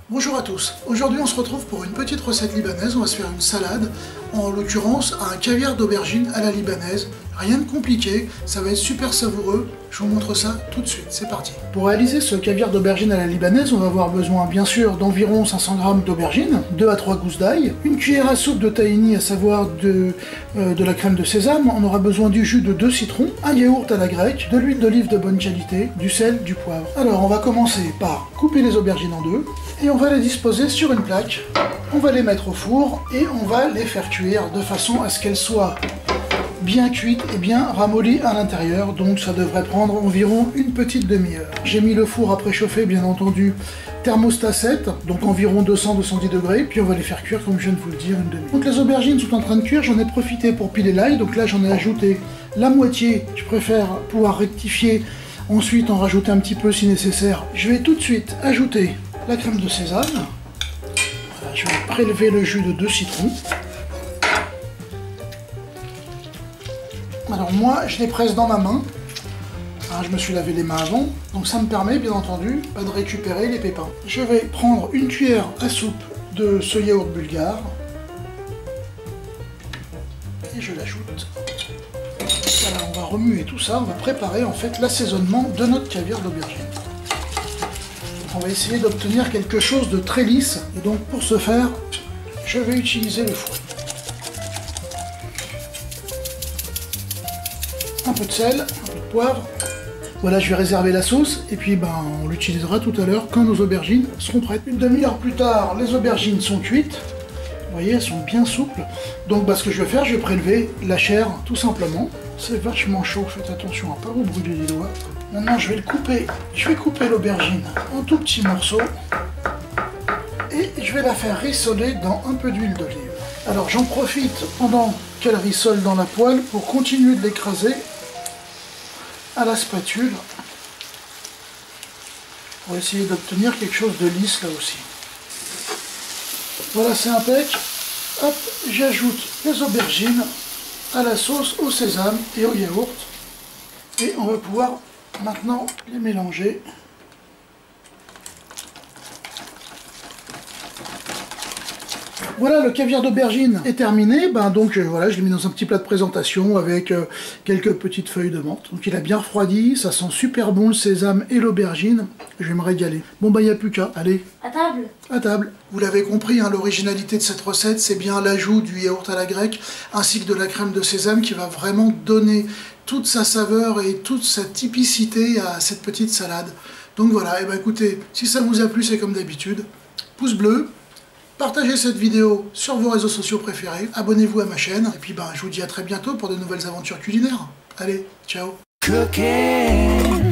Bonjour à tous, aujourd'hui on se retrouve pour une petite recette libanaise, on va se faire une salade, en l'occurrence un caviar d'aubergine à la libanaise, rien de compliqué, ça va être super savoureux, je vous montre ça tout de suite, c'est parti. Pour réaliser ce caviar d'aubergine à la libanaise, on va avoir besoin bien sûr d'environ 500 g d'aubergine, 2 à 3 gousses d'ail, une cuillère à soupe de tahini, à savoir de la crème de sésame, on aura besoin du jus de 2 citrons, un yaourt à la grecque, de l'huile d'olive de bonne qualité, du sel, du poivre. Alors on va commencer par couper les aubergines en deux, et on va les disposer sur une plaque, on va les mettre au four et on va les faire cuire de façon à ce qu'elles soient bien cuites et bien ramollies à l'intérieur, donc ça devrait prendre environ une petite demi-heure. J'ai mis le four à préchauffer bien entendu, thermostat 7, donc environ 200-210 degrés, puis on va les faire cuire comme je viens de vous le dire une demi-heure. Donc les aubergines sont en train de cuire, j'en ai profité pour piler l'ail, donc là j'en ai ajouté la moitié, je préfère pouvoir rectifier, ensuite en rajouter un petit peu si nécessaire. Je vais tout de suite ajouter la crème de sésame. Voilà, je vais prélever le jus de 2 citrons. Alors moi, je les presse dans ma main. Alors, je me suis lavé les mains avant, donc ça me permet bien entendu de récupérer les pépins. Je vais prendre une cuillère à soupe de ce yaourt bulgare et je l'ajoute. Voilà, on va remuer tout ça, on va préparer en fait l'assaisonnement de notre caviar d'aubergine. On va essayer d'obtenir quelque chose de très lisse, et donc pour ce faire, je vais utiliser le fouet. Un peu de sel, un peu de poivre. Voilà, je vais réserver la sauce, et puis on l'utilisera tout à l'heure quand nos aubergines seront prêtes. Une demi-heure plus tard, les aubergines sont cuites. Vous voyez, elles sont bien souples. Donc ce que je vais faire, je vais prélever la chair, tout simplement. C'est vachement chaud, faites attention à ne pas vous brûler les doigts. Maintenant, je vais couper l'aubergine en tout petits morceaux et je vais la faire rissoler dans un peu d'huile d'olive. Alors, j'en profite pendant qu'elle rissole dans la poêle pour continuer de l'écraser à la spatule pour essayer d'obtenir quelque chose de lisse là aussi. Voilà, c'est impec. Hop, j'ajoute les aubergines à la sauce au sésame et au yaourt et on va pouvoir maintenant les mélanger. Voilà, le caviar d'aubergine est terminé. Voilà, je l'ai mis dans un petit plat de présentation avec quelques petites feuilles de menthe. Donc il a bien refroidi, ça sent super bon le sésame et l'aubergine. Je vais me régaler. Bon il n'y a plus qu'à. Allez. À table. À table. Vous l'avez compris, hein, l'originalité de cette recette, c'est bien l'ajout du yaourt à la grecque ainsi que de la crème de sésame qui va vraiment donner toute sa saveur et toute sa typicité à cette petite salade. Donc voilà, et écoutez, si ça vous a plu, c'est comme d'habitude, pouce bleu, partagez cette vidéo sur vos réseaux sociaux préférés, abonnez-vous à ma chaîne, et puis je vous dis à très bientôt pour de nouvelles aventures culinaires. Allez, ciao. Cooking.